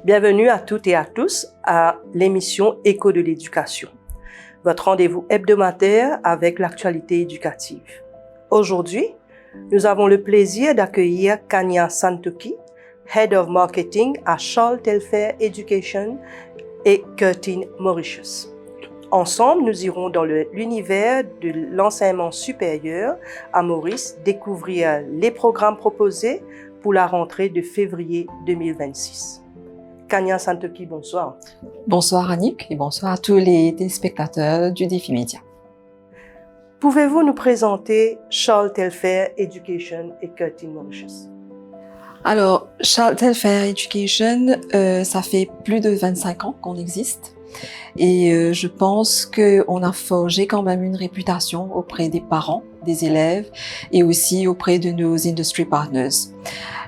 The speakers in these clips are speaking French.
Bienvenue à toutes et à tous à l'émission Écho de l'éducation, votre rendez-vous hebdomadaire avec l'actualité éducative. Aujourd'hui, nous avons le plaisir d'accueillir Kanya Santoki, Head of Marketing à Charles Telfair Education et Curtin Mauritius. Ensemble, nous irons dans l'univers de l'enseignement supérieur à Maurice découvrir les programmes proposés pour la rentrée de février 2026. Kanya Santoki, bonsoir. Bonsoir Annick et bonsoir à tous les téléspectateurs du Défi Média. Pouvez-vous nous présenter Charles Telfair Education et Curtin Mauritius? Alors, Charles Telfair Education, ça fait plus de 25 ans qu'on existe. Et je pense qu'on a forgé quand même une réputation auprès des parents, des élèves et aussi auprès de nos industry partners.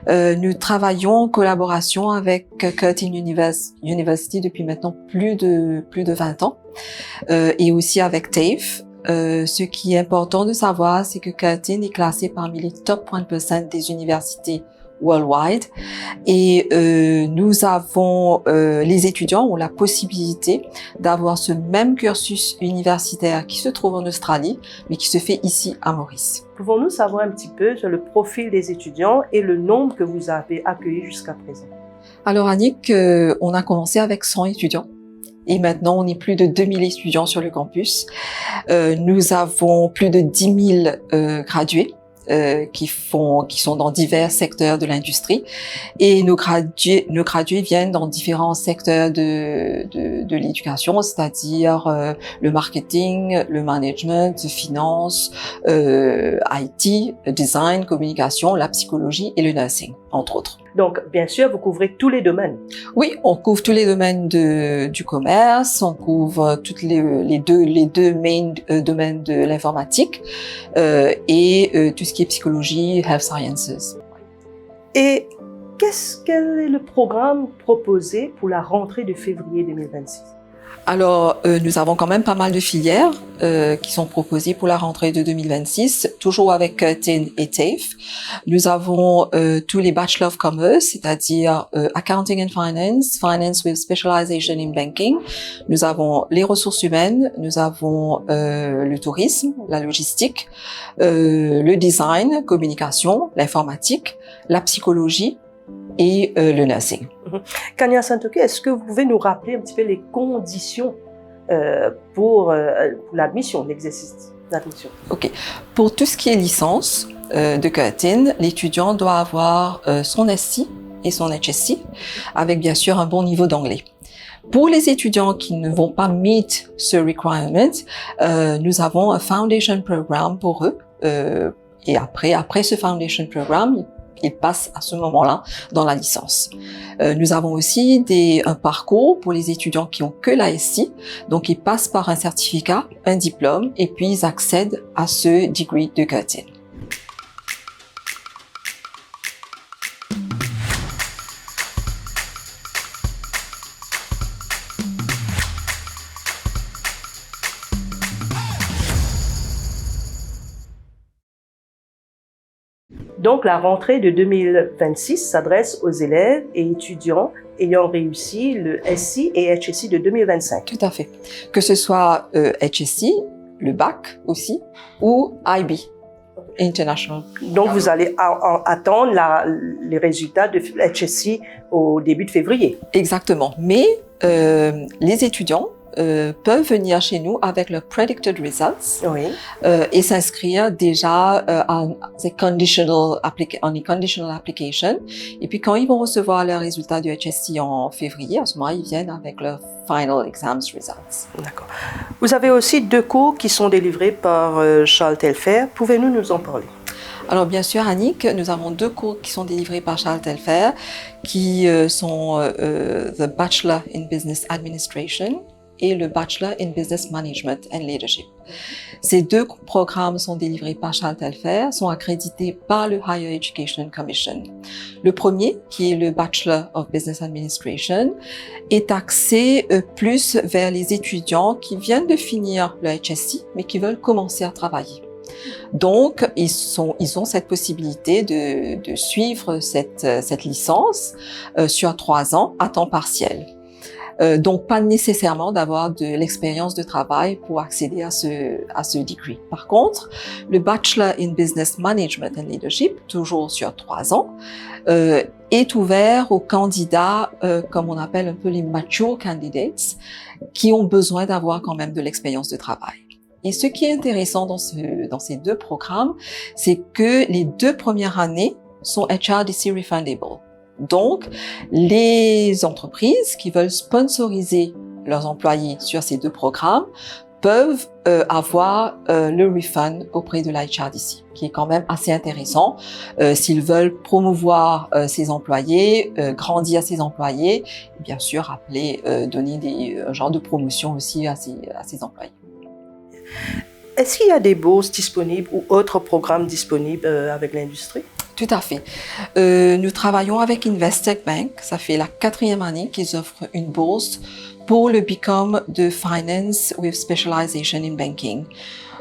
Nous travaillons en collaboration avec Curtin University depuis maintenant plus de 20 ans et aussi avec TAFE. Ce qui est important de savoir, c'est que Curtin est classé parmi les top 1% des universités worldwide et nous avons les étudiants ont la possibilité d'avoir ce même cursus universitaire qui se trouve en Australie mais qui se fait ici à Maurice. Pouvons-nous savoir un petit peu sur le profil des étudiants et le nombre que vous avez accueillis jusqu'à présent? Alors Annick, on a commencé avec 100 étudiants. Et maintenant, on est plus de 2000 étudiants sur le campus. Nous avons plus de 10 000 gradués qui sont dans divers secteurs de l'industrie. Et nos gradués viennent dans différents secteurs de l'éducation, c'est-à-dire le marketing, le management, la finance, IT, design, communication, la psychologie et le nursing, entre autres. Donc, bien sûr, vous couvrez tous les domaines. Oui, on couvre tous les domaines du commerce, on couvre toutes les deux main domaines de l'informatique et tout ce qui est psychologie, health sciences. Et quel est le programme proposé pour la rentrée de février 2026? Alors, nous avons quand même pas mal de filières qui sont proposées pour la rentrée de 2026, toujours avec Curtin et TAFE. Nous avons tous les Bachelor of Commerce, c'est-à-dire Accounting and Finance, Finance with Specialization in Banking. Nous avons les ressources humaines, nous avons le tourisme, la logistique, le design, communication, l'informatique, la psychologie et le nursing. Kanya Santoki, est-ce que vous pouvez nous rappeler un petit peu les conditions pour l'admission, l'exercice d'admission? Ok. Pour tout ce qui est licence de Curtin, l'étudiant doit avoir son SC et son HSC, avec bien sûr un bon niveau d'anglais. Pour les étudiants qui ne vont pas meet ce requirement, nous avons un foundation program pour eux. Et après ce foundation program, ils passent à ce moment-là dans la licence. Nous avons aussi un parcours pour les étudiants qui ont que la SC, donc ils passent par un certificat, un diplôme, et puis ils accèdent à ce degree de Curtin. Donc, la rentrée de 2026 s'adresse aux élèves et étudiants ayant réussi le SC et HSC de 2025. Tout à fait. Que ce soit HSC, le bac aussi, ou IB, International. Donc, vous allez attendre les résultats de HSC au début de février. Exactement. Mais les étudiants peuvent venir chez nous avec leurs predicted results et s'inscrire déjà en conditional application. Et puis quand ils vont recevoir leurs résultats du HSC en février, à ce moment-là, ils viennent avec leurs final exams results. D'accord. Vous avez aussi 2 cours qui sont délivrés par Charles Telfair. Pouvez-vous nous en parler? Alors bien sûr, Annick, nous avons 2 cours qui sont délivrés par Charles Telfair, qui sont the Bachelor in Business Administration et le Bachelor in Business Management and Leadership. Ces 2 programmes sont délivrés par Charles Telfair, sont accrédités par le Higher Education Commission. Le premier, qui est le Bachelor of Business Administration, est axé plus vers les étudiants qui viennent de finir le HSC, mais qui veulent commencer à travailler. Donc, ils ont cette possibilité de suivre cette licence sur 3 ans à temps partiel. Donc, pas nécessairement d'avoir de l'expérience de travail pour accéder à ce degree. Par contre, le Bachelor in Business Management and Leadership, toujours sur 3 ans, est ouvert aux candidats, comme on appelle un peu les mature candidates, qui ont besoin d'avoir quand même de l'expérience de travail. Et ce qui est intéressant dans ces 2 programmes, c'est que les 2 premières années sont HRDC refundable. Donc, les entreprises qui veulent sponsoriser leurs employés sur ces 2 programmes peuvent avoir le refund auprès de la HRDC, qui est quand même assez intéressant s'ils veulent promouvoir ses employés, grandir ses employés, et bien sûr donner un genre de promotion aussi à ses employés. Est-ce qu'il y a des bourses disponibles ou autres programmes disponibles avec l'industrie? Tout à fait. Nous travaillons avec Investec Bank. Ça fait la 4e année qu'ils offrent une bourse pour le BCom de Finance with Specialization in Banking.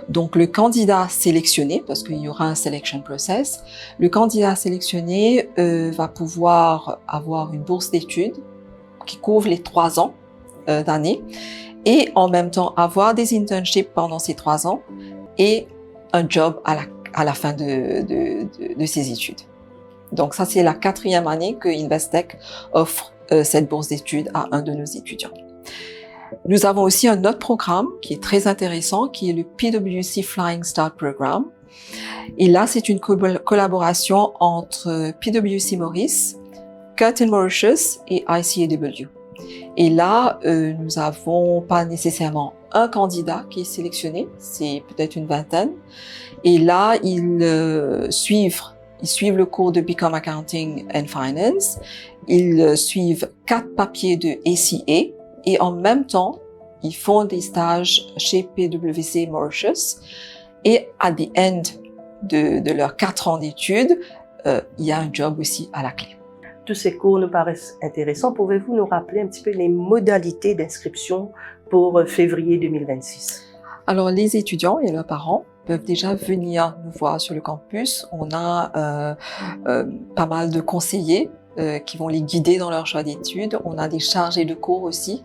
Donc, le candidat sélectionné, parce qu'il y aura un selection process, le candidat sélectionné va pouvoir avoir une bourse d'études qui couvre les 3 ans d'année et en même temps avoir des internships pendant ces 3 ans et un job à la fin de ses études. Donc ça, c'est la 4e année que Investec offre cette bourse d'études à un de nos étudiants. Nous avons aussi un autre programme qui est très intéressant, qui est le PwC Flying Start Program. Et là, c'est une collaboration entre PwC Maurice, Curtin Mauritius et ICAW. Et là, nous n'avons pas nécessairement un candidat qui est sélectionné, c'est peut-être une vingtaine. Et là, ils suivent le cours de BCom Accounting and Finance, ils suivent 4 papiers de ACA et en même temps, ils font des stages chez PwC Mauritius. Et à the end de leurs 4 ans d'études, il y a un job aussi à la clé. Tous ces cours nous paraissent intéressants. Pouvez-vous nous rappeler un petit peu les modalités d'inscription pour février 2026? Alors, les étudiants et leurs parents peuvent déjà venir nous voir sur le campus. On a pas mal de conseillers qui vont les guider dans leur choix d'études. On a des chargés de cours aussi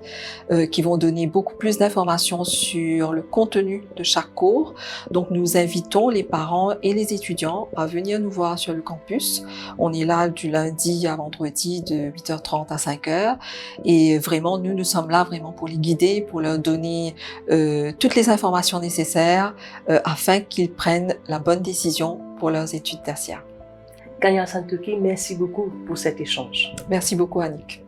qui vont donner beaucoup plus d'informations sur le contenu de chaque cours. Donc, nous invitons les parents et les étudiants à venir nous voir sur le campus. On est là du lundi à vendredi de 8h30 à 5h. Et vraiment, nous sommes là vraiment pour les guider, pour leur donner toutes les informations nécessaires afin qu'ils prennent la bonne décision pour leurs études tertiaires. Kanya Santoki, merci beaucoup pour cet échange. Merci beaucoup, Annick.